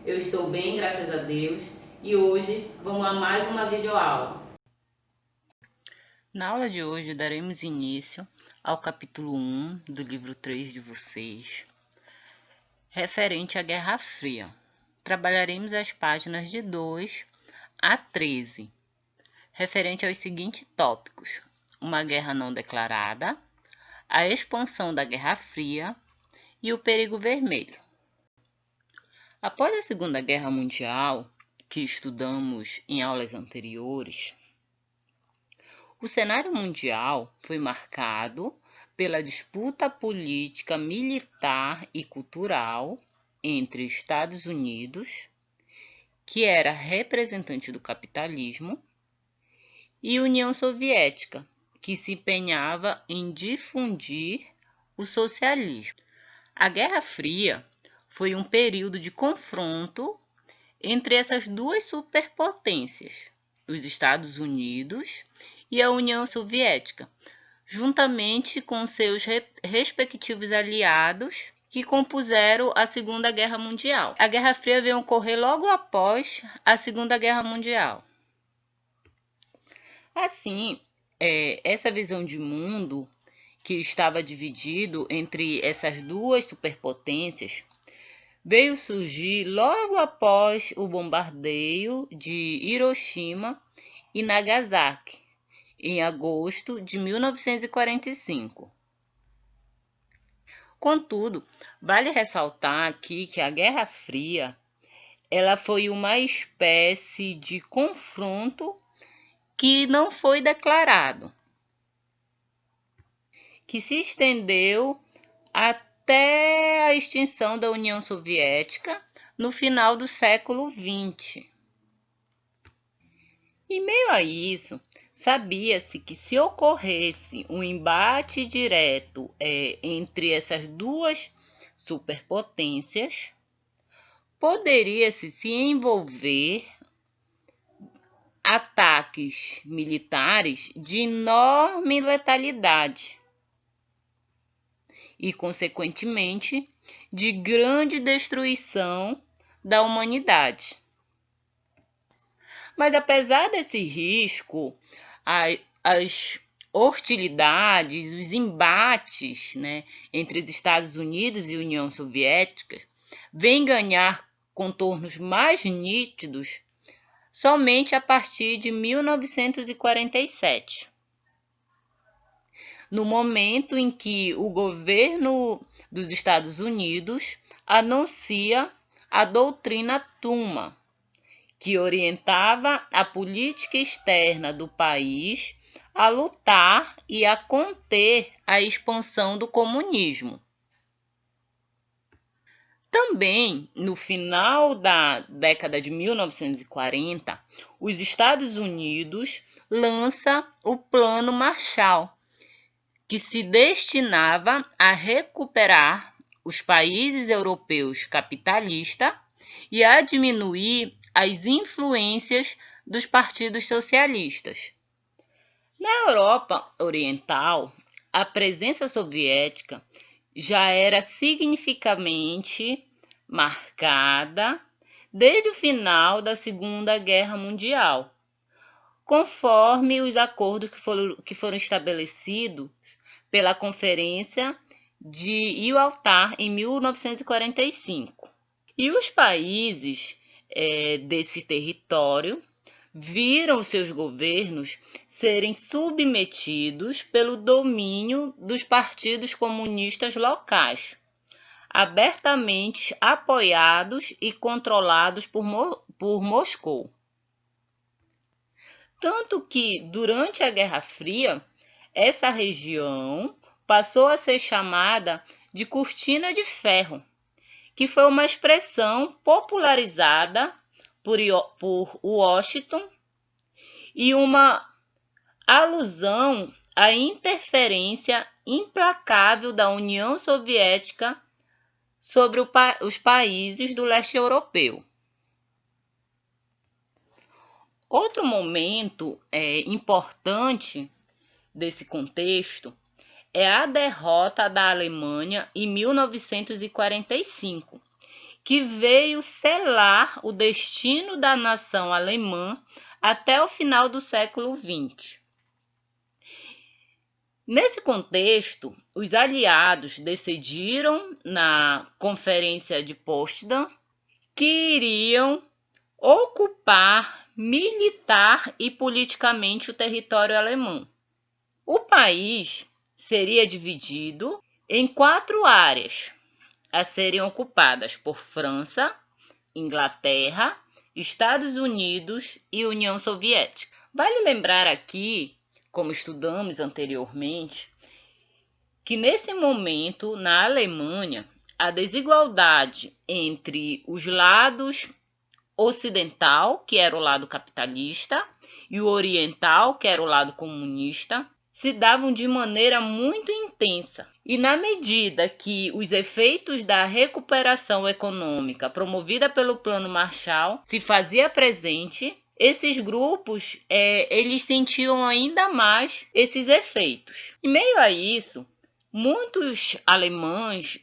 Eu estou bem, graças a Deus, e hoje vamos a mais uma videoaula. Na aula de hoje daremos início ao capítulo 1 do livro 3 de vocês, referente à Guerra Fria. Trabalharemos as páginas de 2 a 13, referente aos seguintes tópicos: uma guerra não declarada, a expansão da Guerra Fria e o perigo vermelho. Após a Segunda Guerra Mundial, que estudamos em aulas anteriores, o cenário mundial foi marcado pela disputa política, militar e cultural entre Estados Unidos, que era representante do capitalismo, e União Soviética, que se empenhava em difundir o socialismo. A Guerra Fria foi um período de confronto entre essas duas superpotências, os Estados Unidos e a União Soviética, juntamente com seus respectivos aliados que compuseram a Segunda Guerra Mundial. A Guerra Fria veio ocorrer logo após a Segunda Guerra Mundial. Assim, essa visão de mundo que estava dividido entre essas duas superpotências veio surgir logo após o bombardeio de Hiroshima e Nagasaki, em agosto de 1945. Contudo, vale ressaltar aqui que a Guerra Fria ela foi uma espécie de confronto que não foi declarado, que se estendeu até a extinção da União Soviética no final do século XX. Em meio a isso, sabia-se que se ocorresse um embate direto entre essas duas superpotências, poderia-se se envolver ataques militares de enorme letalidade e, consequentemente, de grande destruição da humanidade. Mas apesar desse risco, as hostilidades, os embates, entre os Estados Unidos e União Soviética vêm ganhar contornos mais nítidos somente a partir de 1947. No momento em que o governo dos Estados Unidos anuncia a doutrina Truman, que orientava a política externa do país a lutar e a conter a expansão do comunismo. Também, no final da década de 1940, os Estados Unidos lança o Plano Marshall, que se destinava a recuperar os países europeus capitalistas e a diminuir as influências dos partidos socialistas. Na Europa Oriental, a presença soviética já era significativamente marcada desde o final da Segunda Guerra Mundial, conforme os acordos que foram estabelecidos pela Conferência de Yalta em 1945. E os países desse território viram seus governos serem submetidos pelo domínio dos partidos comunistas locais, abertamente apoiados e controlados por Moscou. Tanto que, durante a Guerra Fria, essa região passou a ser chamada de Cortina de Ferro, que foi uma expressão popularizada por Washington e uma alusão à interferência implacável da União Soviética sobre os países do leste europeu. Outro momento importante desse contexto é a derrota da Alemanha em 1945, que veio selar o destino da nação alemã até o final do século XX. Nesse contexto, os aliados decidiram, na Conferência de Potsdam, que iriam ocupar militar e politicamente o território alemão. O país seria dividido em 4 áreas a serem ocupadas por França, Inglaterra, Estados Unidos e União Soviética. Vale lembrar aqui, como estudamos anteriormente, que nesse momento, na Alemanha, a desigualdade entre os lados ocidental, que era o lado capitalista, e o oriental, que era o lado comunista, se davam de maneira muito intensa. E na medida que os efeitos da recuperação econômica promovida pelo Plano Marshall se fazia presente, esses grupos eles sentiam ainda mais esses efeitos. Em meio a isso, muitos alemães,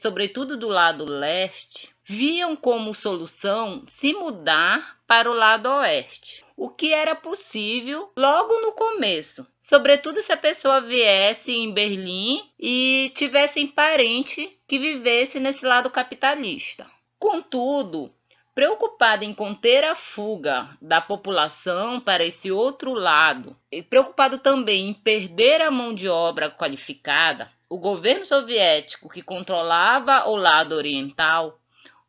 sobretudo do lado leste, viam como solução se mudar para o lado oeste, o que era possível logo no começo, sobretudo se a pessoa viesse em Berlim e tivesse parente que vivesse nesse lado capitalista. Contudo, preocupada em conter a fuga da população para esse outro lado, e preocupado também em perder a mão de obra qualificada, o governo soviético, que controlava o lado oriental,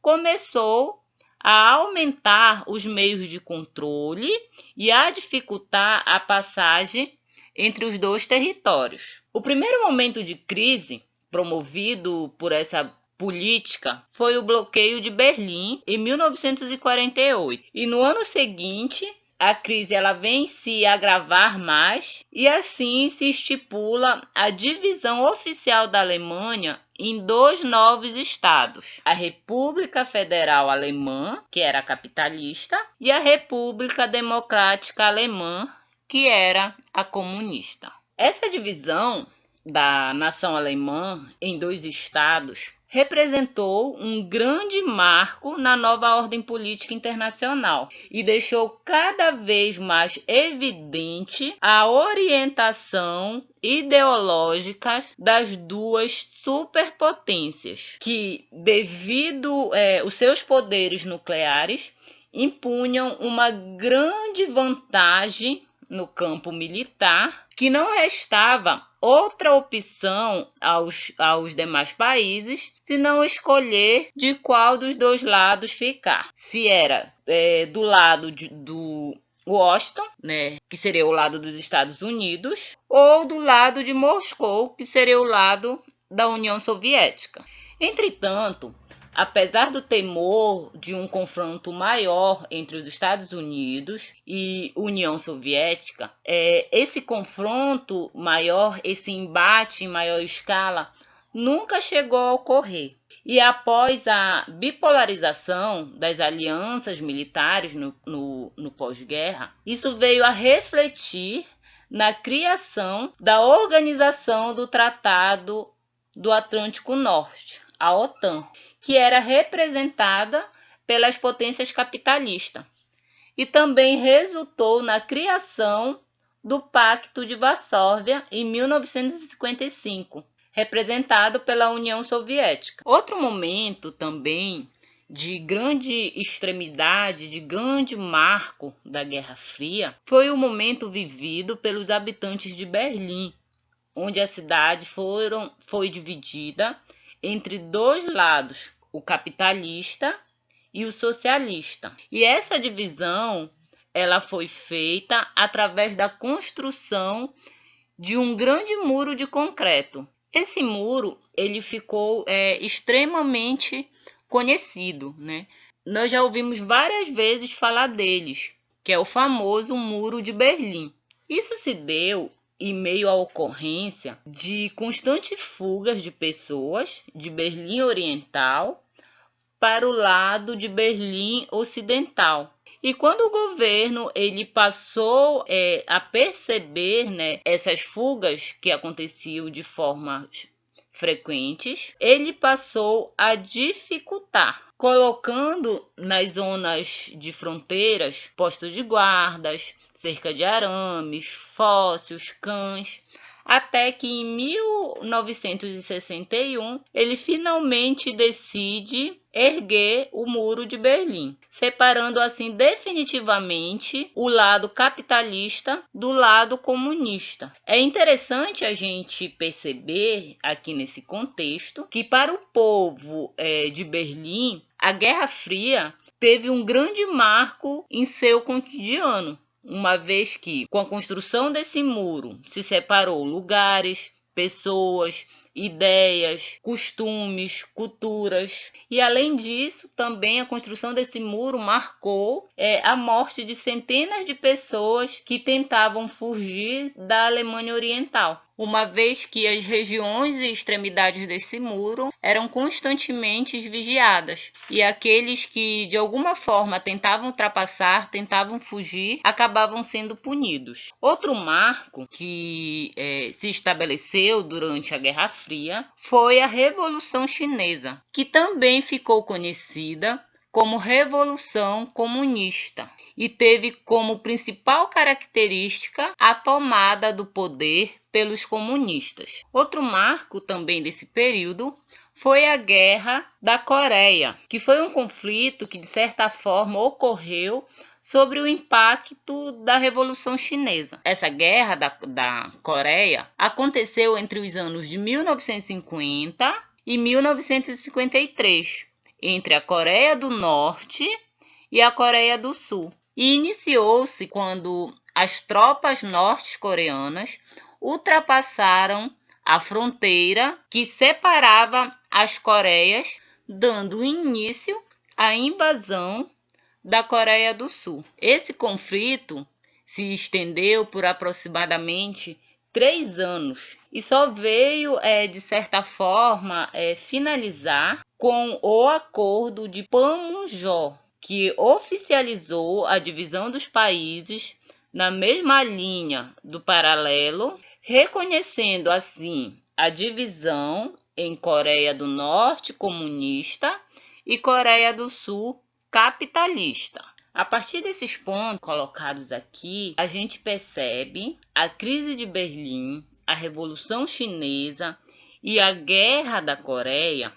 começou a aumentar os meios de controle e a dificultar a passagem entre os dois territórios. O primeiro momento de crise promovido por essa política foi o bloqueio de Berlim em 1948. E no ano seguinte, a crise vem se agravar mais e assim se estipula a divisão oficial da Alemanha em 2 novos estados: a República Federal Alemã, que era capitalista, e a República Democrática Alemã, que era a comunista. Essa divisão da nação alemã em 2 estados representou um grande marco na nova ordem política internacional e deixou cada vez mais evidente a orientação ideológica das 2 superpotências, que, devido aos seus poderes nucleares, impunham uma grande vantagem no campo militar, que não restava outra opção aos demais países senão escolher de qual dos 2 lados ficar. Se era do lado do Washington, né, que seria o lado dos Estados Unidos, ou do lado de Moscou, que seria o lado da União Soviética. Entretanto, apesar do temor de um confronto maior entre os Estados Unidos e União Soviética, esse confronto maior, esse embate em maior escala, nunca chegou a ocorrer. E após a bipolarização das alianças militares no pós-guerra, isso veio a refletir na criação da Organização do Tratado do Atlântico Norte, a OTAN, que era representada pelas potências capitalistas, e também resultou na criação do Pacto de Varsóvia em 1955, representado pela União Soviética. Outro momento também de grande extremidade, de grande marco da Guerra Fria, foi o momento vivido pelos habitantes de Berlim, onde a cidade foi dividida entre 2 lados, o capitalista e o socialista. E essa divisão foi feita através da construção de um grande muro de concreto. Esse muro ele ficou extremamente conhecido, né? Nós já ouvimos várias vezes falar deles, que é o famoso Muro de Berlim. Isso se deu em meio à ocorrência de constantes fugas de pessoas de Berlim Oriental para o lado de Berlim Ocidental. E quando o governo ele passou a perceber, né, essas fugas que aconteciam de forma frequentes, ele passou a dificultar, colocando nas zonas de fronteiras postos de guardas, cerca de arames, fósseis, cães, até que em 1961 ele finalmente decide erguer o Muro de Berlim, separando assim definitivamente o lado capitalista do lado comunista. É interessante a gente perceber aqui nesse contexto que para o povo de Berlim, a Guerra Fria teve um grande marco em seu cotidiano, uma vez que, com a construção desse muro, se separou lugares, pessoas, ideias, costumes, culturas. E, além disso, também a construção desse muro marcou a morte de centenas de pessoas que tentavam fugir da Alemanha Oriental, uma vez que as regiões e extremidades desse muro eram constantemente vigiadas, e aqueles que de alguma forma tentavam ultrapassar, tentavam fugir, acabavam sendo punidos. Outro marco que se estabeleceu durante a Guerra Fria foi a Revolução Chinesa, que também ficou conhecida como Revolução Comunista e teve como principal característica a tomada do poder pelos comunistas. Outro marco também desse período foi a Guerra da Coreia, que foi um conflito que, de certa forma, ocorreu sobre o impacto da Revolução Chinesa. Essa Guerra da Coreia aconteceu entre os anos de 1950 e 1953, entre a Coreia do Norte e a Coreia do Sul. E iniciou-se quando as tropas norte-coreanas ultrapassaram a fronteira que separava as Coreias, dando início à invasão da Coreia do Sul. Esse conflito se estendeu por aproximadamente 3 anos e só veio, de certa forma, finalizar com o Acordo de Panmunjom, que oficializou a divisão dos países na mesma linha do paralelo, reconhecendo assim a divisão em Coreia do Norte comunista e Coreia do Sul capitalista. A partir desses pontos colocados aqui, a gente percebe a crise de Berlim, a Revolução Chinesa e a Guerra da Coreia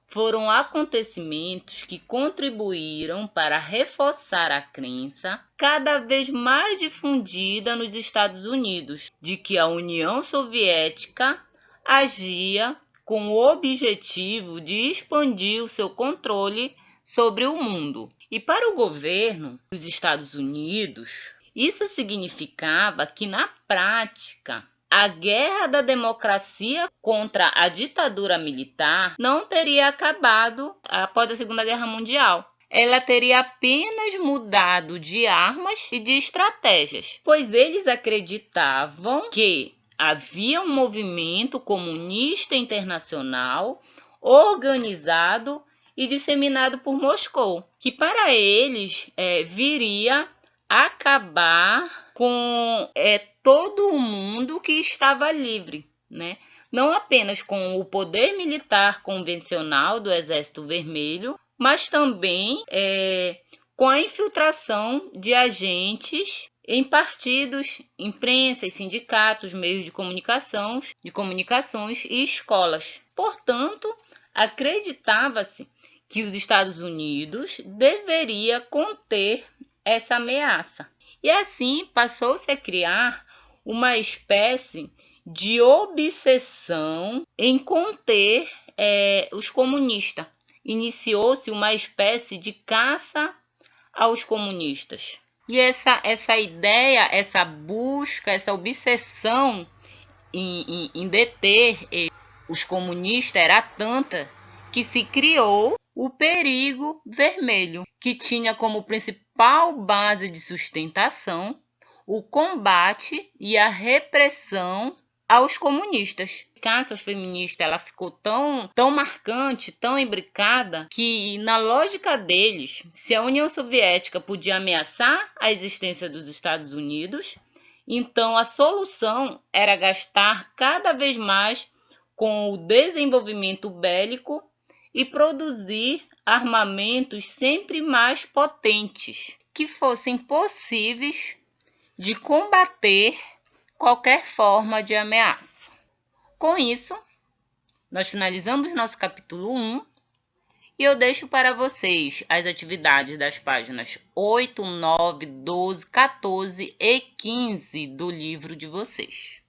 foram acontecimentos que contribuíram para reforçar a crença cada vez mais difundida nos Estados Unidos de que a União Soviética agia com o objetivo de expandir o seu controle sobre o mundo. E para o governo dos Estados Unidos, isso significava que, na prática, a guerra da democracia contra a ditadura militar não teria acabado após a Segunda Guerra Mundial. Ela teria apenas mudado de armas e de estratégias, pois eles acreditavam que havia um movimento comunista internacional organizado e disseminado por Moscou, que para eles viria acabar com todo o mundo que estava livre, né? Não apenas com o poder militar convencional do Exército Vermelho, mas também com a infiltração de agentes em partidos, imprensas, sindicatos, meios de comunicações e escolas. Portanto, acreditava-se que os Estados Unidos deveria conter essa ameaça. E assim passou-se a criar uma espécie de obsessão em conter os comunistas. Iniciou-se uma espécie de caça aos comunistas. E essa ideia, essa busca, essa obsessão em deter os comunistas era tanta que se criou o perigo vermelho, que tinha como principal base de sustentação o combate e a repressão aos comunistas. A caça aos feministas ela ficou tão marcante, tão imbricada, que na lógica deles, se a União Soviética podia ameaçar a existência dos Estados Unidos, então a solução era gastar cada vez mais com o desenvolvimento bélico e produzir armamentos sempre mais potentes, que fossem possíveis de combater qualquer forma de ameaça. Com isso, nós finalizamos nosso capítulo 1 e eu deixo para vocês as atividades das páginas 8, 9, 12, 14 e 15 do livro de vocês.